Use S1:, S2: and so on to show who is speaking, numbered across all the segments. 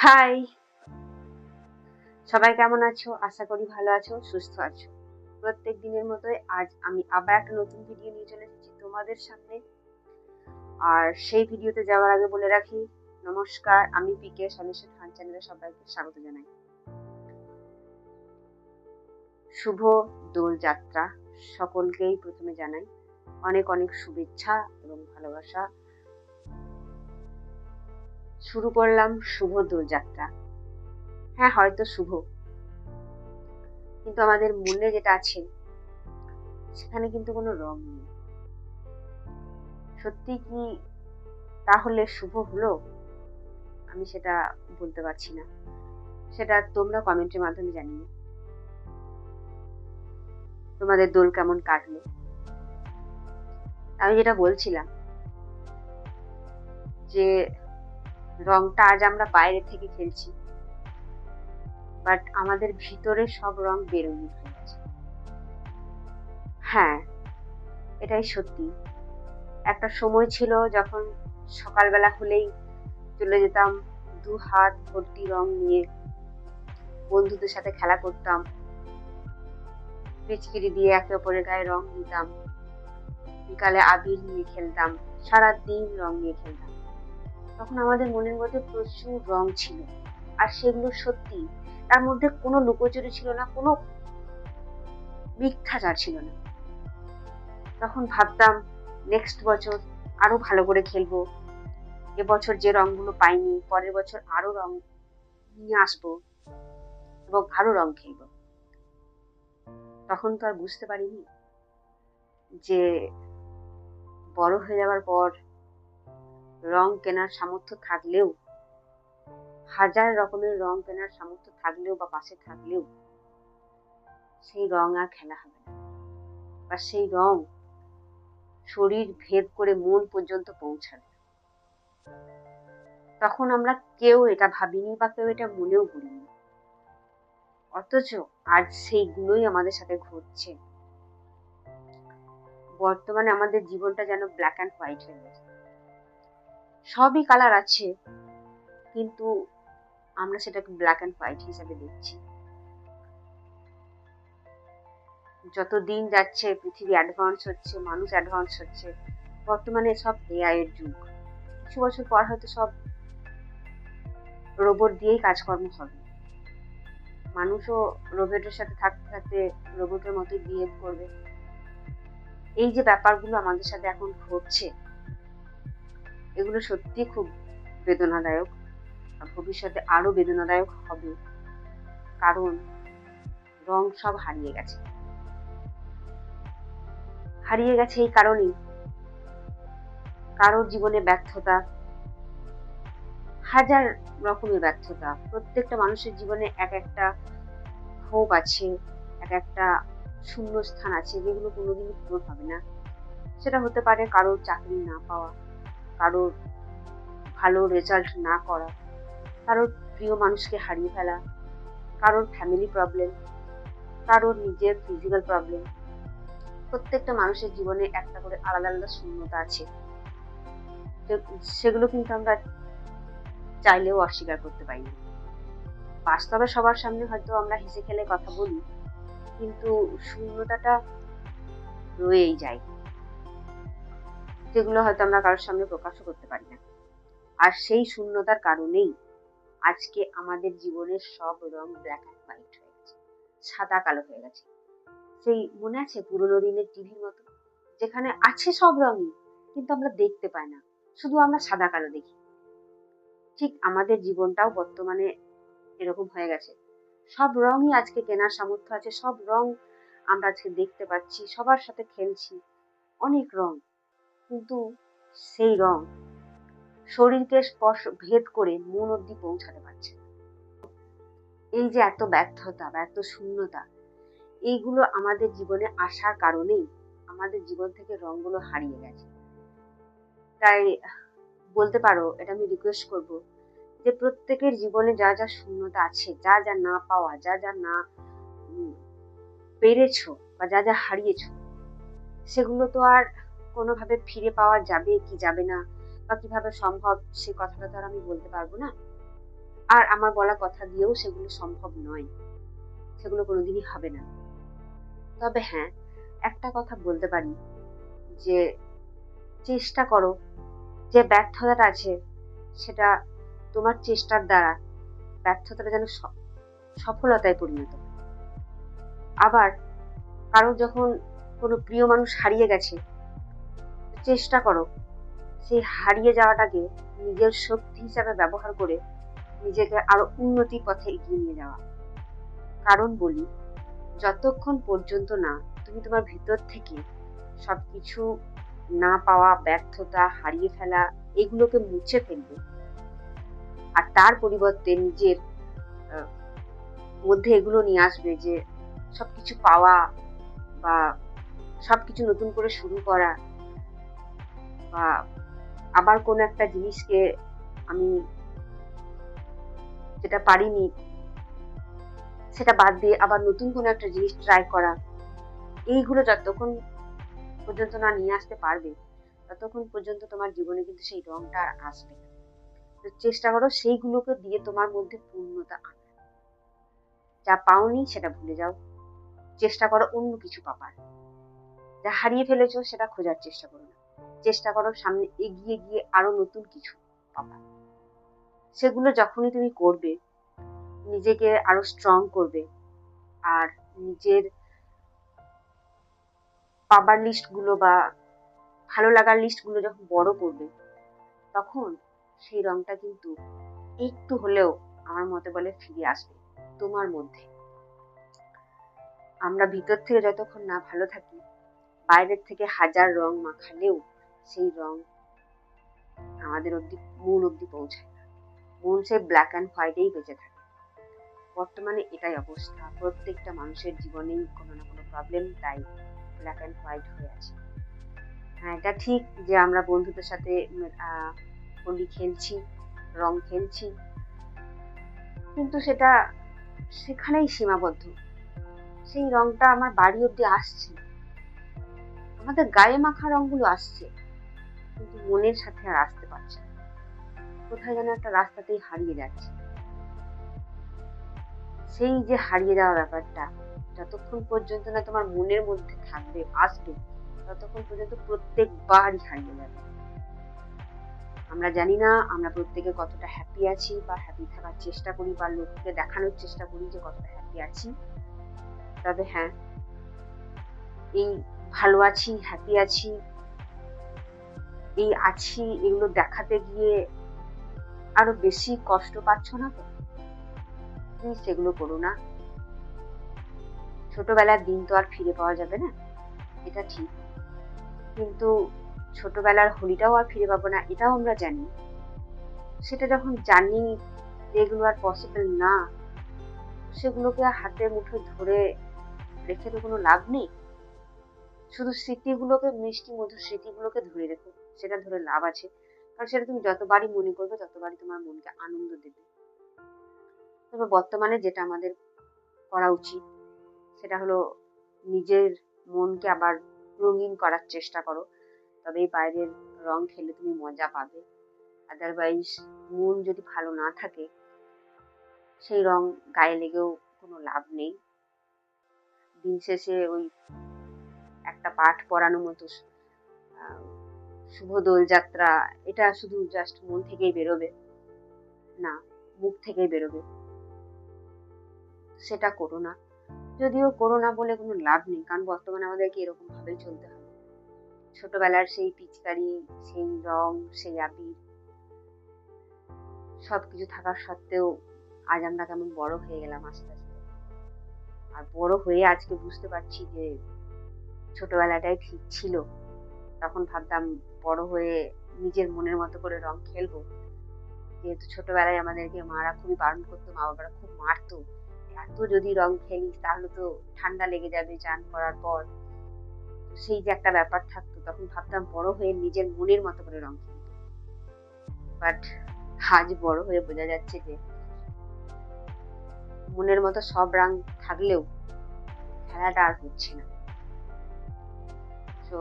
S1: High, সবাই কেমন আছো? আশা করি ভালো আছো, সুস্থ আছো। প্রত্যেক দিনের মতোই আজ আমি আবার একটা নতুন ভিডিও নিয়ে চলে এসেছি তোমাদের সামনে। আর সেই ভিডিওতে যাওয়ার আগে বলে রাখি, নমস্কার, আমি পিকে সলিউশন ফান চ্যানেলে সবাইকে স্বাগত জানাই। শুভ দোল যাত্রা সকলকেই প্রথমে জানাই অনেক অনেক শুভেচ্ছা এবং ভালোবাসা। শুরু করলাম শুভ দোল যাত্রা। হ্যাঁ, হয়তো শুভ, কিন্তু আমাদের মনে যেটা আছে সেখানে কিন্তু কোনো রং নেই। সত্যি কি তাহলে শুভ হলো? আমি সেটা বলতে পারছি না, সেটা তোমরা কমেন্টের মাধ্যমে জানিও তোমাদের দোল কেমন কাটলো। আমি যেটা বলছিলাম যে রংটা আজ আমরা বাইরে থেকে খেলছি, বাট আমাদের ভিতরে সব রং বেরোয়নি ফেলছে। হ্যাঁ, এটাই সত্যি। একটা সময় ছিল যখন সকালবেলা হলেই চলে যেতাম দু হাত ভর্তি রং নিয়ে, বন্ধুদের সাথে খেলা করতাম, পিচকিরি দিয়ে একে অপরের গায়ে রং দিতাম, বিকালে আবির নিয়ে খেলতাম, সারাদিন রং নিয়ে খেলতাম। তখন আমাদের মনের মধ্যে প্রচুর রং ছিল, আর সেগুলো সত্যি, তার মধ্যে কোনো লুকোচুরি ছিল না, কোনো মিথ্যাচার ছিল না। তখন ভাবতাম নেক্সট বছর আরো ভালো করে খেলবো, এবছর যে রংগুলো পাইনি পরের বছর আরো রং নিয়ে আসবো এবং আরো রং খেলবো। তখন তো আর বুঝতে পারিনি যে বড় হয়ে যাওয়ার পর রং কেনার সামর্থ্য থাকলেও, হাজার রকমের রং কেনার সামর্থ্য থাকলেও বা পাশে থাকলেও, সেই রং আর খেলা হবে না, বা সেই রং শরীর ভেদ করে মন পর্যন্ত পৌঁছাবে। তখন আমরা কেউ এটা ভাবিনি বা কেউ এটা মনেও করিনি, অথচ আজ সেইগুলোই আমাদের সাথে ঘটছে। বর্তমানে আমাদের জীবনটা যেন ব্ল্যাক অ্যান্ড হোয়াইট হয়ে গেছে। সবই কালার আছে, কিন্তু আমরা সেটাকে ব্ল্যাক অ্যান্ড হোয়াইট হিসাবে দেখছি। যত দিন যাচ্ছে পৃথিবী অ্যাডভান্স হচ্ছে, মানুষ অ্যাডভান্স হচ্ছে। বর্তমানে সব এআই এর যুগ। কিছু বছর পর হয়তো সব রোবট দিয়েই কাজকর্ম হবে। মানুষও রোবটের সাথে থাকতে থাকতে রোবটের মতোই বিহেভ করবে। এই যে ব্যাপারগুলো আমাদের সাথে এখন ঘটছে, এগুলো সত্যি খুব বেদনাদায়ক, আর ভবিষ্যতে আরো বেদনাদায়ক হবে। কারণ রং সব হারিয়ে গেছে। হারিয়ে গেছে এই কারণেই, কারোর জীবনে ব্যর্থতা, হাজার রকমের ব্যর্থতা। প্রত্যেকটা মানুষের জীবনে এক একটা ক্ষোভ আছে, এক একটা শূন্য স্থান আছে, যেগুলো কোনোদিনই পূরণ হবে না। সেটা হতে পারে কারোর চাকরি না পাওয়া, কারোর ভালো রেজাল্ট না করা, কারোর প্রিয় মানুষকে হারিয়ে ফেলা, কারোর ফ্যামিলি প্রবলেম, কারোর নিজের ফিজিক্যাল প্রবলেম। প্রত্যেকটা মানুষের জীবনে একটা করে আলাদা আলাদা শূন্যতা আছে, সেগুলো কিন্তু আমরা চাইলেও অস্বীকার করতে পারি না। বাস্তবে সবার সামনে হয়তো আমরা হেসে খেলে কথা বলি, কিন্তু শূন্যতাটা রয়েই যায়, যেগুলো হয়তো আমরা কারোর সামনে প্রকাশও করতে পারি না। আর সেই শূন্যতার কারণেই আজকে আমাদের জীবনের সব রং ব্ল্যাক অ্যান্ড হোয়াইট হয়ে গেছে, সাদা কালো হয়ে গেছে। সেই মনে আছে পুরোনো দিনের টিভির মতো, যেখানে আছে সব রঙই, কিন্তু আমরা দেখতে পাই না, শুধু আমরা সাদা কালো দেখি। ঠিক আমাদের জীবনটাও বর্তমানে এরকম হয়ে গেছে। সব রঙই আজকে কেনার সামর্থ্য আছে, সব রং আমরা আজকে দেখতে পাচ্ছি, সবার সাথে খেলছি, অনেক রং, কিন্তু সেই রং শরীরকে স্পর্শ ভেদ করে মন অব্দি পৌঁছাতে পারছে না। এই যে এত ব্যর্থতা বা এত শূন্যতা, এইগুলো আমাদের জীবনে আসার কারণেই আমাদের জীবন থেকে রংগুলো হারিয়ে গেছে। তাই বলতে পারো, এটা আমি রিকোয়েস্ট করব যে প্রত্যেকের জীবনে যা যা শূন্যতা আছে, যা যা না পাওয়া, যা যা না পেরেছো বা যা যা হারিয়েছো, সেগুলো তো আর কোনোভাবে ফিরে পাওয়া যাবে কি যাবে না, বা কিভাবে সম্ভব, সে কথাটা তো আর আমি বলতে পারবো না। আর আমার বলা কথা দিয়েও সেগুলো সম্ভব নয়, সেগুলো কোনোদিনই হবে না। তবে হ্যাঁ, একটা কথা বলতে পারি যে চেষ্টা করো, যে ব্যর্থতাটা আছে সেটা তোমার চেষ্টার দ্বারা ব্যর্থতাটা যেন সফলতায় পরিণত হয়। আবার কারো যখন কোনো প্রিয় মানুষ হারিয়ে গেছে, চেষ্টা করো সেই হারিয়ে যাওয়াটাকে নিজের শক্তি হিসাবে ব্যবহার করে নিজেকে আরো উন্নতির পথে এগিয়ে নিয়ে যাওয়া। কারণ বলি, যতক্ষণ পর্যন্ত না তুমি তোমার ভেতর থেকে সবকিছু না পাওয়া, ব্যর্থতা, হারিয়ে ফেলা এগুলোকে মুছে ফেলবে আর তার পরিবর্তে নিজের মধ্যে এগুলো নিয়ে আসবে যে সবকিছু পাওয়া বা সবকিছু নতুন করে শুরু করা, বা আবার কোন একটা জিনিসকে আমি যেটা পারিনি সেটা বাদ দিয়ে আবার নতুন কোনো একটা জিনিস ট্রাই করা, এইগুলো যতক্ষণ পর্যন্ত না নিয়ে আসতে পারবে ততক্ষণ পর্যন্ত তোমার জীবনে কিন্তু সেই রংটা আর আসবে না। তো চেষ্টা করো সেইগুলোকে দিয়ে তোমার মধ্যে পূর্ণতা আনা। যা পাওনি সেটা ভুলে যাও, চেষ্টা করো অন্য কিছু পাবার। যা হারিয়ে ফেলেছো সেটা খোঁজার চেষ্টা করো না, চেষ্টা করো সামনে এগিয়ে গিয়ে আরো নতুন কিছু পাবার। সেগুলো যখনই তুমি করবে নিজেকে আরো স্ট্রং করবে আর নিজের পাবার লিস্ট গুলো বা ভালো লাগার লিস্ট গুলো যখন বড় করবে তখন সেই রংটা কিন্তু একটু হলেও আমার মতে বলে ফিরে আসবে তোমার মধ্যে। আমরা ভিতর থেকে যতক্ষণ না ভালো থাকি, বাইরের থেকে হাজার রং মাখালেও সেই রং আমাদের মন অব্দি পৌঁছায় না। মন সেই ব্ল্যাক অ্যান্ড হোয়াইটেই বেঁচে থাকে। বর্তমানে এটাই অবস্থা, প্রত্যেকটা মানুষের জীবনেই কোনো না কোনো প্রবলেম তাই ব্ল্যাক অ্যান্ড হোয়াইট হয়ে আছে। হ্যাঁ, এটা ঠিক যে আমরা বন্ধুদের সাথে হোলি খেলছি, রং খেলছি, কিন্তু সেটা সেখানেই সীমাবদ্ধ। সেই রংটা আমার বাড়ি অব্দি আসছে, আমাদের গায়ে মাখা রংগুলো আসছে, কিন্তু মনের সাথে আর আসতে পারছে না, কোথায় যেন একটা রাস্তাতেই হারিয়ে যাচ্ছে। সেই যে হারিয়ে যাওয়া ব্যাপারটা যতক্ষণ পর্যন্ত না তোমার মনের মধ্যে থাকবে, আসবে, ততক্ষণ পর্যন্ত প্রত্যেকবারই হারিয়ে যাবে। আমরা জানি না আমরা প্রত্যেকে কতটা হ্যাপি আছি বা হ্যাপি থাকার চেষ্টা করি বা লোককে দেখানোর চেষ্টা করি যে কতটা হ্যাপি আছি। তবে হ্যাঁ, এই ভালো আছি, হ্যাপি আছি, এই আছি এগুলো দেখাতে গিয়ে আরো বেশি কষ্ট পাচ্ছ না তো? প্লিজ সেগুলো করো না। ছোটবেলার দিন তো আর ফিরে পাওয়া যাবে না, এটা ঠিক, কিন্তু ছোটবেলার হোলিটাও আর ফিরে পাবো না এটাও আমরা জানি। সেটা যখন জানি যেগুলো আর পসিবল না, সেগুলোকে হাতের মুঠোয় ধরে রেখে তো কোনো লাভ নেই। শুধু স্মৃতিগুলোকে, মিষ্টি মধুর স্মৃতিগুলোকে ধরে রেখো, সেটা ধরে লাভ আছে, কারণ সেটা তুমি যতবারই মনে করবে ততবারই তোমার মনকে আনন্দ দেবে। তবে বর্তমানে যেটা আমাদের করা উচিত সেটা হলো নিজের মনকে আবার রঙিন করার চেষ্টা করো, তবেই বাইরের রং খেলে তুমি মজা পাবে। আদারওয়াইজ মন যদি ভালো না থাকে সেই রং গায়ে লেগেও কোনো লাভ নেই। দিন শেষে ওই একটা পাঠ পড়ানোর মতো শুভ দোল যাত্রা, এটা শুধু জাস্ট মন থেকেই বেরোবে না, মুখ থেকেই বেরোবে, সেটা করো না। যদিও করো না বলে কোনো লাভ নেই, কারণ বর্তমানে আমাদেরকে এরকম ভাবেই চলতে হবে। ছোটবেলার সেই পিচকারি, সেই রং, সেই আবির সবকিছু থাকার সত্ত্বেও আজ আমরা কেমন বড় হয়ে গেলাম আস্তে আস্তে। আর বড় হয়ে আজকে বুঝতে পারছি যে ছোটবেলাটাই ঠিক ছিল। তখন ভাবতাম বড় হয়ে নিজের মনের মতো করে রং খেলবো, যেহেতু ছোটবেলায় আমাদেরকে মারা খুবই বারণ করতো, মা বাবারা খুব মারতো, এত যদি রং খেলিস তাহলে তো ঠান্ডা লেগে যাবে চান করার পর। সেই যে একটা ব্যাপার থাকতো, তখন ভাবতাম বড় হয়ে নিজের মনের মতো করে রং খেলবো। বাট আজ বড় হয়ে বোঝা যাচ্ছে যে মনের মতো সব রং থাকলেও খেলাটা আর হচ্ছে না। তো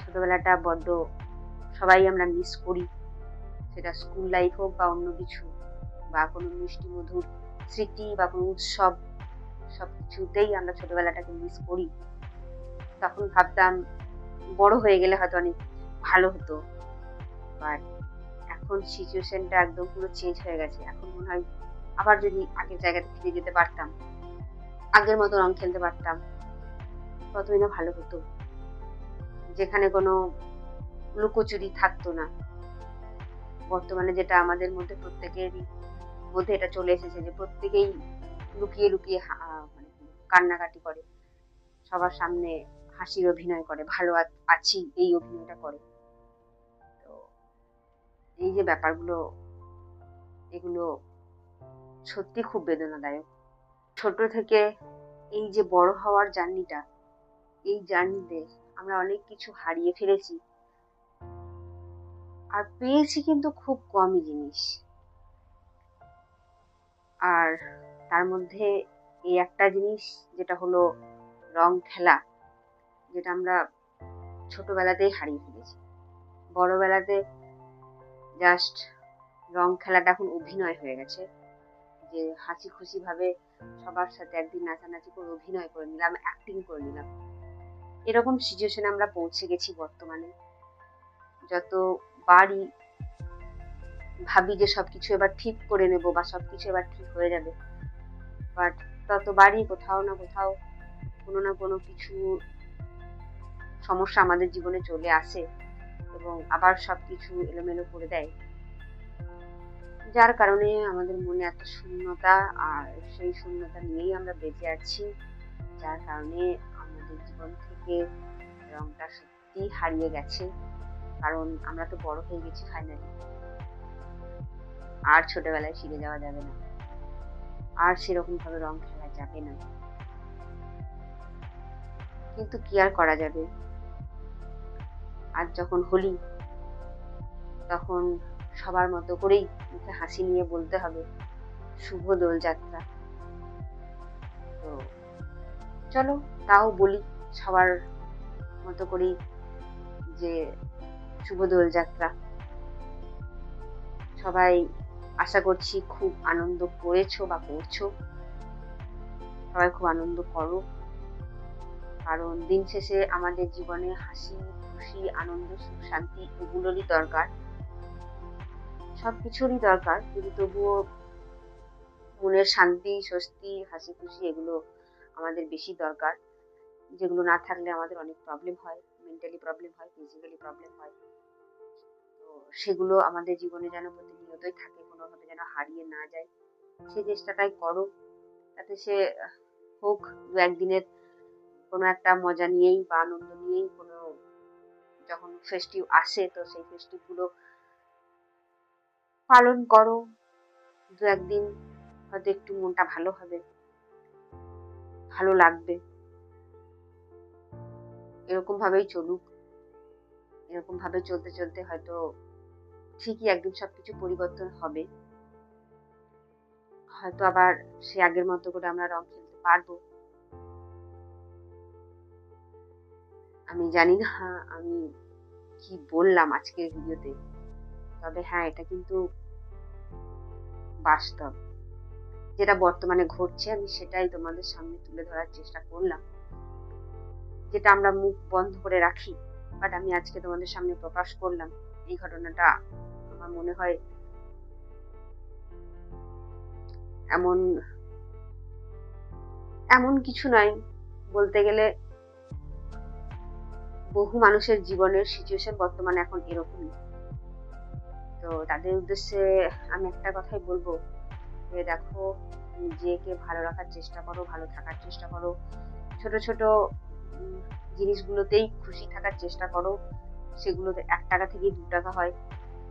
S1: ছোটবেলাটা বড্ড সবাই আমরা মিস করি, সেটা স্কুল লাইফ হোক বা অন্য কিছু, বা কোনো মিষ্টি মধুর স্মৃতি বা কোনো উৎসব, সবকিছুতেই আমরা ছোটবেলাটাকে মিস করি। তখন ভাবতাম বড় হয়ে গেলে হয়তো অনেক ভালো হতো, বাট এখন সিচুয়েশনটা একদম পুরো চেঞ্জ হয়ে গেছে। এখন মনে হয় আবার যদি আগের জায়গাতে ফিরে যেতে পারতাম, আগের মতো রং খেলতে পারতাম, ততই না ভালো হতো। যেখানে কোনো লুকোচুরি থাকতো না। বর্তমানে যেটা আমাদের মধ্যে প্রত্যেকেরই মধ্যে এটা চলে এসেছে যে প্রত্যেকেই লুকিয়ে লুকিয়ে মানে কান্নাকাটি করে, সবার সামনে হাসির অভিনয় করে, ভালো আছি এই অভিনয়টা করে। তো এই যে ব্যাপারগুলো, এগুলো সত্যি খুব বেদনাদায়ক। ছোট থেকে এই যে বড় হওয়ার জার্নিটা, এই জার্নিতে আমরা অনেক কিছু হারিয়ে ফেলেছি, আর পেয়েছি কিন্তু খুব কমই জিনিস। আর তার মধ্যে এই একটা জিনিস যেটা হলো রং খেলা, যেটা আমরা ছোটবেলাতেই হারিয়ে ফেলেছি। বড়বেলাতে জাস্ট রং খেলাটা এখন অভিনয় হয়ে গেছে, যে হাসি খুশি ভাবে সবার সাথে একদিন নাচানাচি করে অভিনয় করে নিলাম, অ্যাক্টিং করে নিলাম। এরকম সিচুয়েশনে আমরা পৌঁছে গেছি বর্তমানে। যত বাড়ি ভাবি যে সবকিছু এবার ঠিক করে নেব বা সবকিছু এবার ঠিক হয়ে যাবে, বাট ততবারই কোথাও না কোথাও কোনো না কোনো কিছু সমস্যা আমাদের জীবনে চলে আসে এবং আবার সবকিছু এলোমেলো করে দেয়, যার কারণে আমাদের মনে এত শূন্যতা, আর সেই শূন্যতা নিয়েই আমরা বেঁচে আছি, যার কারণে আমাদের জীবন থেকে রংটা সত্যি হারিয়ে গেছে। কারণ আমরা তো বড় হয়ে গেছি ফাইনালি, আর ছোটবেলায় ফিরে যাওয়া যাবে না, আর সেরকম ভাবে রং খেলা যাবে না। কিন্তু কি আর করা যাবে, আজ যখন হোলি, তখন সবার মতো করেই মুখে হাসি নিয়ে বলতে হবে শুভ দোলযাত্রা। তো চলো তাও বলি সবার মতো করেই যে শুভ দোলযাত্রা। সবাই আশা করছি খুব আনন্দ করেছো বা করছো, সবাই খুব আনন্দ করো, কারণ দিন শেষে আমাদের জীবনে হাসি খুশি আনন্দ সুখ শান্তি এগুলোরই দরকার, সবকিছুরই দরকার, কিন্তু তবুও মনের শান্তি স্বস্তি হাসি খুশি এগুলো আমাদের বেশি দরকার, যেগুলো না থাকলে আমাদের অনেক প্রবলেম হয়, মেন্টালি প্রবলেম হয়, ফিজিক্যালি প্রবলেম হয়। তো সেগুলো আমাদের জীবনে যেন প্রতিনিয়তই থাকে, কোনোভাবে যেন হারিয়ে না যায়, সেই চেষ্টাটাই করো। তাতে সে হোক দু একদিনের কোনো একটা মজা নিয়েই বা আনন্দ নিয়েই, কোনো যখন ফেস্টিভ আসে তো সেই ফেস্টিভ গুলো পালন করো। দু একদিন হয়তো একটু মনটা ভালো হবে, ভালো লাগবে। এরকম ভাবেই চলুক, এরকম ভাবে চলতে চলতে হয়তো ঠিকই একদিন সবকিছু পরিবর্তন হবে, হয়তো আবার সে আগের মতো করে আমরা রং খেলতে পারবো। আমি জানি না আমি কি বললাম আজকের ভিডিওতে, তবে হ্যাঁ এটা কিন্তু বাস্তব, যেটা বর্তমানে ঘটছে আমি সেটাই তোমাদের সামনে তুলে ধরার চেষ্টা করলাম, যেটা আমরা মুখ বন্ধ করে রাখি, বাট আমি আজকে তোমাদের সামনে প্রকাশ করলাম। এই ঘটনাটা আমার মনে হয় এমন এমন কিছু নয়, বলতে গেলে বহু মানুষের জীবনের সিচুয়েশন বর্তমানে এখন এরকমই। তো তাদের উদ্দেশ্যে আমি একটা কথাই বলবো যে দেখো, নিজেকে ভালো রাখার চেষ্টা করো, ভালো থাকার চেষ্টা করো, ছোট ছোট জিনিসগুলোতেই খুশি থাকার চেষ্টা করো, সেগুলোতে 1 টাকা থেকে 2 টাকা হয়,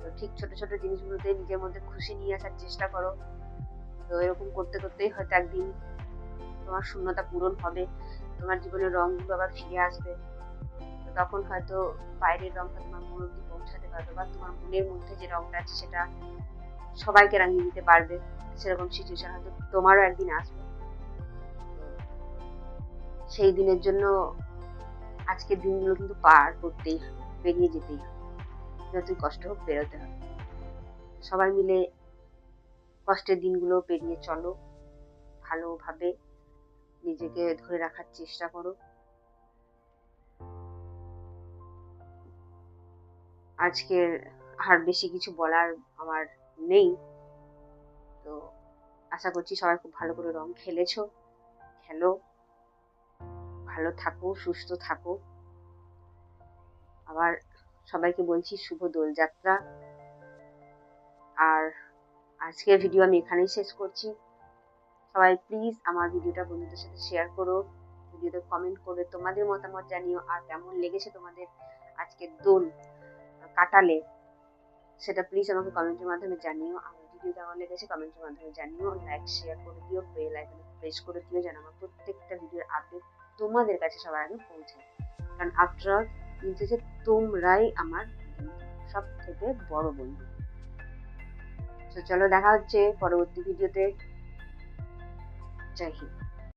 S1: তো ঠিক ছোট ছোট জিনিসগুলোতে নিজের মধ্যে খুশি নিয়ে আসার চেষ্টা করো। তো এরকম করতে করতেই হয়তো একদিন তোমার শূন্যতা পূরণ হবে, তোমার জীবনের রংগুলো আবার ফিরে আসবে। তো তখন হয়তো বাইরের রংটা তোমার মন অব্দি পৌঁছাতে পারবে, বা তোমার মনের মধ্যে যে রংটা আছে সেটা সবাইকে রাঙিয়ে দিতে পারবে, সেরকম সিচুয়েশন হয়তো তোমারও একদিন আসবে। সেই দিনের জন্য আজকের দিনগুলো কিন্তু পার করতেই হবে, পেরিয়ে যেতেই হবে, যতই কষ্ট হোক বেরোতে হবে। সবাই মিলে কষ্টের দিনগুলো পেরিয়ে চলো, ভালোভাবে নিজেকে ধরে রাখার চেষ্টা করো। আজকের আর বেশি কিছু বলার আমার নেই। তো আশা করছি সবাই খুব ভালো করে রং খেলেছো, খেলো, ভালো থাকো, সুস্থ থাকো। আবার সবাইকে বলছি শুভ দোলযাত্রা। আর আজকের ভিডিও আমি এখানেই শেষ করছি। সবাই প্লিজ আমার ভিডিওটা বন্ধুদের সাথে শেয়ার করো, ভিডিওতে কমেন্ট করে তোমাদের মতামত জানিও, আর কেমন লেগেছে তোমাদের আজকের দোল কাটালে সেটা প্লিজ আমাকে কমেন্টের মাধ্যমে জানিও। আমার ভিডিও কেমন লেগেছে কমেন্টের মাধ্যমে জানিও, লাইক শেয়ার করে দিও, বেল আইকনে প্রেস করে দিও যেন আমার প্রত্যেকটা ভিডিওর আপডেট তোমাদের কাছে সবার আগে পৌঁছায়। কারণ আফটার অল যে তোমরাই আমার সব থেকে বড় বন্ধু। তো চলো দেখা হচ্ছে পরবর্তী ভিডিওতে। জয় হিন্দ।